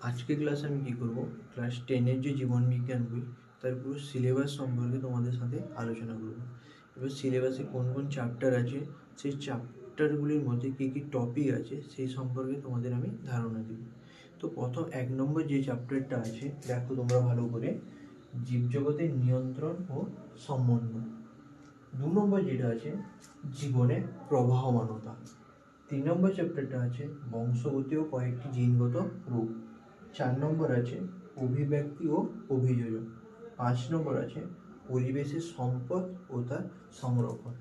আজকে ক্লাসে আমি কী করবো, ক্লাস 10-এর যে জীবনবিজ্ঞান বই তার পুরো সিলেবাস সম্পর্কে তোমাদের সাথে আলোচনা করবো। এবার সিলেবাসে কোন কোন চ্যাপ্টার আছে, সেই চ্যাপ্টারগুলির মধ্যে কী কী টপিক আছে সেই সম্পর্কে তোমাদের আমি ধারণা দেব। তো প্রথম 1 নম্বর যে চ্যাপ্টারটা আছে, দেখো তোমরা ভালো করে, জীবজগতের নিয়ন্ত্রণ ও সমন্বয়। 2 নম্বর যেটা আছে, জীবনের প্রবাহমানতা। 3 নম্বর চ্যাপ্টারটা আছে বংশগতি ও কয়েকটি জিনগত রোগ। 4 নম্বর আছে অভিব্যক্তি ও অভিযোজন। 5 নম্বর আছে পরিবেশের সম্পদ ও তার সংরক্ষণ।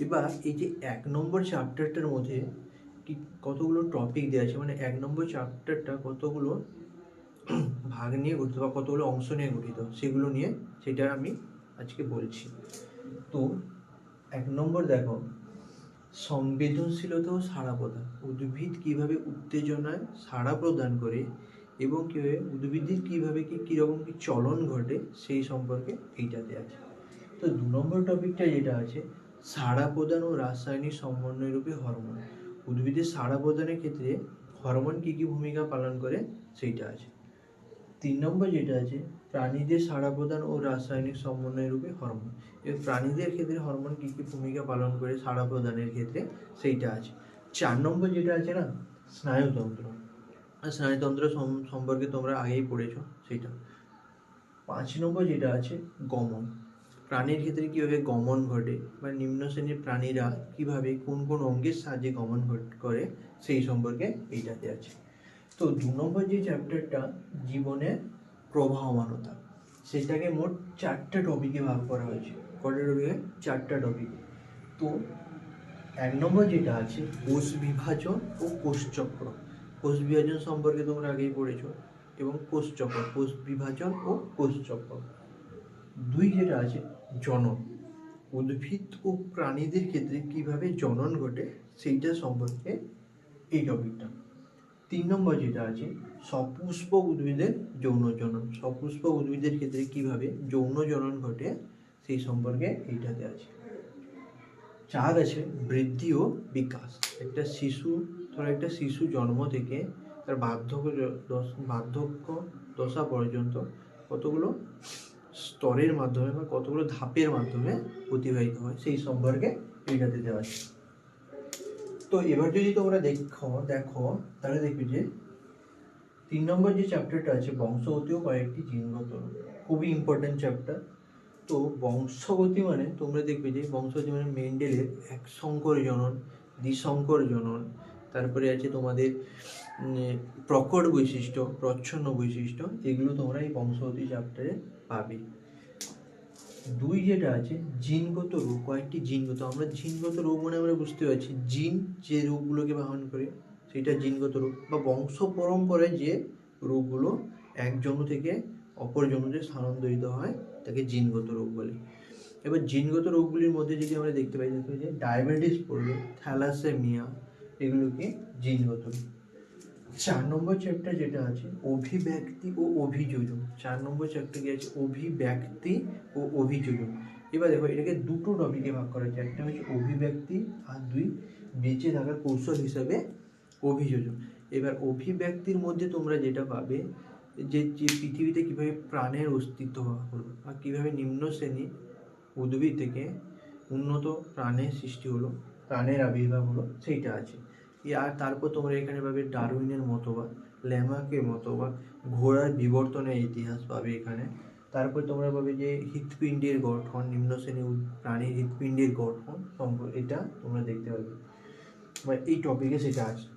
এবার এই যে 1 নম্বর চ্যাপ্টারটার মধ্যে কি কতগুলো টপিক দেওয়া আছে, মানে 1 নম্বর চ্যাপ্টারটা কতগুলো ভাগ নিয়ে গঠিত বা কতগুলো অংশ নিয়ে গঠিত, সেগুলো নিয়ে সেটা আমি আজকে বলছি। তো 1 নম্বর দেখো, সংবেদনশীলতা ও সাড়া প্রদান। উদ্ভিদ কীভাবে উত্তেজনায় সাড়া প্রদান করে এবং কীভাবে উদ্ভিদের কীভাবে কীরকম কী চলন ঘটে সেই সম্পর্কে এইটাতে আছে। তো 2 নম্বর টপিকটা যেটা আছে, সাড়া প্রদান ও রাসায়নিক সমন্বয় রূপে হরমোন। উদ্ভিদের সাড়া প্রদানের ক্ষেত্রে হরমোন কী কী ভূমিকা পালন করে সেইটা আছে। 3 নম্বর যেটা আছে, প্রাণীদের সাড়া প্রদান ও রাসায়নিক সমন্বয় রূপে হরমোন। এই প্রাণীদের ক্ষেত্রে হরমোন কী কী ভূমিকা পালন করে সাড়া প্রদানের ক্ষেত্রে সেইটা আছে। 4 নম্বর যেটা আছে না, স্নায়ুতন্ত্র। স্নায়ুতন্ত্র সম্পর্কে তোমরা আগেই পড়েছো সেইটা। 5 নম্বর যেটা আছে গমন। প্রাণীর ক্ষেত্রে কীভাবে গমন ঘটে বা নিম্ন শ্রেণীর প্রাণীরা কীভাবে কোন কোন অঙ্গের সাহায্যে গমন করে সেই সম্পর্কে এইটাতে আছে। তো 2 নম্বর যে চ্যাপ্টারটা, জীবনের প্রবাহমানতা, সেটাকে মোট 4টা টপিকে ভাগ করা হয়েছে। কটা টপিকে? 4টা টপিকে। তো 1 নম্বর যেটা আছে কোষ বিভাজন ও কোষচক্র। কোষ বিভাজন সম্পর্কে তোমরা আগেই পড়েছো, এবং কোষচক্র, কোষ বিভাজন ও কোষচক্র। 2 যেটা আছে জনন। উদ্ভিদ ও প্রাণীদের ক্ষেত্রে কিভাবে জনন ঘটে সেইটা সম্পর্কে এই টপিকটা। 3 নম্বর যেটা আছে সপুষ্পক উদ্ভিদের যৌন জনন। সপুষ্পক উদ্ভিদের ক্ষেত্রে কিভাবে যৌন জনন ঘটে সেই সম্পর্কে এইটাতে আছে। 4 আছে বৃদ্ধি ও বিকাশ। একটা শিশু জন্ম থেকে তার বার্ধক্য দশা পর্যন্ত কতগুলো স্তরের মাধ্যমে বা কতগুলো ধাপের মাধ্যমে অতিবাহিত হয় সেই সম্পর্কে এইটাতে দেওয়া আছে। তো এবার যদি তোমরা দেখো তাহলে দেখবে যে 3 নম্বর যে চ্যাপ্টারটা আছে বংশগতি ও কয়েকটি জিনগত রোগ, খুবই ইম্পর্টেন্ট চ্যাপ্টার। তো বংশগতি মানে তোমরা দেখবে যে বংশগতি মানে মেন্ডেলের এক সংকর জনন, দ্বিসংকর জনন, তারপরে আছে তোমাদের প্রকট বৈশিষ্ট্য, প্রচ্ছন্ন বৈশিষ্ট্য, এগুলো তোমরা এই বংশগতি চ্যাপ্টারে পাবে। 2 যেটা আছে জিনগত রোগ, কয়েকটি জিনগত। আমরা জিনগত রোগ মানে আমরা বুঝতে পারছি জিন যে রোগগুলোকে বাহন করে সেটা জিনগত রোগ, বা বংশ পরম্পরায় যে রোগগুলো এক জনু থেকে অপর জনুতে স্থানান্তরিত হয় তাকে জিনগত রোগ বলে। এবার জিনগত রোগগুলির মধ্যে যদি আমরা দেখতে পাই যে ডায়াবেটিস পড়বে, থ্যালাসেমিয়া, এগুলোকে জিনগত রোগ। 4 নম্বর চ্যাপ্টার যেটা আছে অভিব্যক্তি ও অভিযোজন। 4 নম্বর চ্যাপ্টার কি আছে অভিব্যক্তি ও অভিযোজন। এবার দেখো এটাকে দুটো টপিকে ভাগ করা হয়েছে, একটা হচ্ছে অভিব্যক্তি আর 2 বেঁচে থাকার কৌশল হিসাবে অভিযোজন। এবার অভিব্যক্তির মধ্যে তোমরা যেটা পাবে যে পৃথিবীতে কীভাবে প্রাণের অস্তিত্ব হলো বা কীভাবে নিম্ন শ্রেণী উদ্ভিদ থেকে উন্নত প্রাণের সৃষ্টি হলো, প্রাণের আবির্ভাব হলো, সেইটা আছে। আর তারপর তোমরা এখানে পাবে ডারউইনের মতবাদ, ল্যামার্কের মতবাদ, ঘোড়ার বিবর্তনের ইতিহাস পাবে এখানে। তারপর তোমরা পাবে যে হৃৎপিণ্ডের গঠন, নিম্ন শ্রেণীর প্রাণীর হৃৎপিণ্ডের গঠন সম্পর্কে এটা তোমরা দেখতে পাবে, বা এই টপিকে সেটা আছে।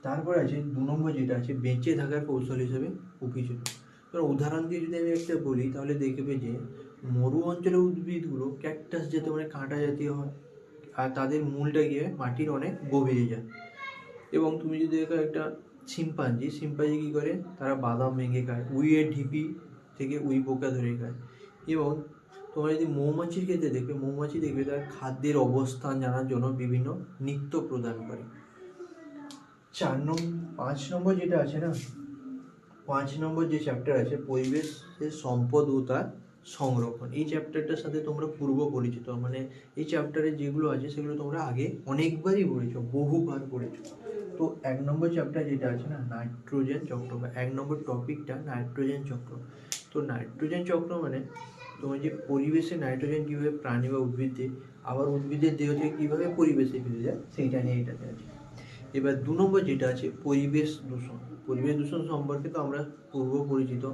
তারপর আছে 2 নম্বর যেটা আছে বেঁচে থাকার কৌশল হিসেবে অভিযোজন। এবার উদাহরণ দিয়ে যদি আমি একটা বলি তাহলে দেখবে যে মরু অঞ্চলের উদ্ভিদগুলো ক্যাকটাস জাতীয় মানে কাঁটা জাতীয় হয়, আর তাদের মূলটা গিয়ে মাটির অনেক গভীরে যায়। এবং তুমি যদি দেখো একটা শিম্পাঞ্জি কী করে, তারা বাদাম ভেঙে খায়, উইয়ের ঢিপি থেকে উই পোকা ধরে খায়। এবং তোমরা যদি মৌমাছির ক্ষেত্রে দেখবে, মৌমাছি দেখবে তার খাদ্যের অবস্থান জানার জন্য বিভিন্ন নৃত্য প্রদান করে। 5 নম্বর যেটা আছে না, 5 নম্বর যে চ্যাপ্টার আছে পরিবেশের সম্পদ ও তার সংরক্ষণ। এই চ্যাপ্টারটার সাথে তোমরা পূর্ব পরিচিত, মানে এই চ্যাপ্টারে যেগুলো আছে সেগুলো তোমরা আগে অনেকবারই পড়েছো, বহুবার পড়েছো। তো 1 নম্বর চ্যাপ্টার যেটা আছে না, নাইট্রোজেন চক্র, বা 1 নম্বর টপিকটা নাইট্রোজেন চক্র। তো নাইট্রোজেন চক্র মানে তোমার যে পরিবেশে নাইট্রোজেন কীভাবে প্রাণী বা উদ্ভিদে, আবার উদ্ভিদের দেহ থেকে কীভাবে পরিবেশে ফিরে যায়, সেইটা নিয়ে এটাতে আছে। এবার 2 নম্বর যেটা আছে পরিবেশ দূষণ। পরিবেশ দূষণ সম্পর্কে তো আমরা পূর্ব পরিচিত,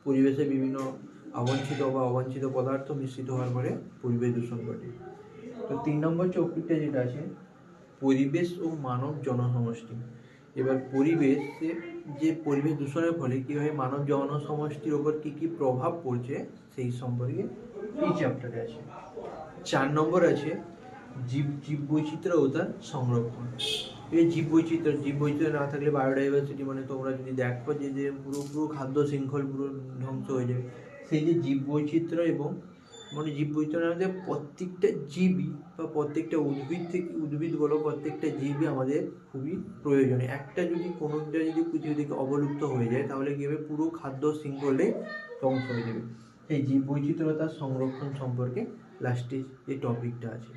পরিবেশে বিভিন্ন অবাঞ্ছিত বা অবাঞ্ছিত পদার্থ মিশ্রিত হওয়ার পরে পরিবেশ দূষণ ঘটে। তো 3 নম্বর টপিকটা যেটা আছে পরিবেশ ও মানব জনসমষ্টি। এবার পরিবেশে যে পরিবেশ দূষণের ফলে কীভাবে মানব জনসমষ্টির ওপর কী কী প্রভাব পড়ছে সেই সম্পর্কে এই চ্যাপ্টারে আছে। 4 নম্বর আছে জীববৈচিত্র্য ও তার সংরক্ষণ। এই জীববৈচিত্র্য না থাকলে বায়োডাইভার্সিটি মানে তোমরা যদি দেখো যে পুরো খাদ্য শৃঙ্খল পুরো ধ্বংস হয়ে যাবে। সেই যে জীববৈচিত্র্য এবং মানে জীববৈচিত্র্যের মধ্যে প্রত্যেকটা জীবই বা প্রত্যেকটা উদ্ভিদ বলো, প্রত্যেকটা জীবই আমাদের খুবই প্রয়োজনীয়। একটা যদি কোনোটা যদি পৃথিবী থেকে অবলুপ্ত হয়ে যায় তাহলে কী হবে, পুরো খাদ্য শৃঙ্খলে ধ্বংস হয়ে যাবে। এই জীববৈচিত্র্যতার সংরক্ষণ সম্পর্কে লাস্টে যে টপিকটা আছে।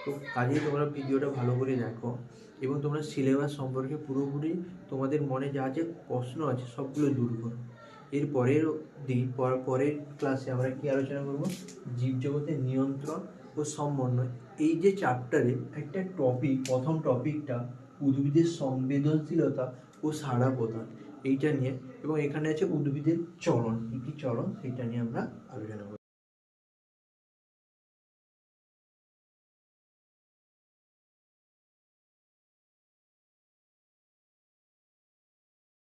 তো কাজেই তোমরা ভিডিওটা ভালো করে দেখো এবং তোমরা সিলেবাস সম্পর্কে পুরোপুরি তোমাদের মনে যা যে প্রশ্ন আছে সবগুলো দূর করো। এর পরের ক্লাসে আমরা কি আলোচনা করব, জীবজগতের নিয়ন্ত্রণ ও সমন্বয়। এই যে চ্যাপ্টারে একটা টপিক, প্রথম টপিকটা উদ্ভিদের সংবেদনশীলতা ও সাড়া প্রদান, এইটা নিয়ে, এবং এখানে আছে উদ্ভিদের চলন, কী কী চলন, সেইটা নিয়ে আমরা আলোচনা করব।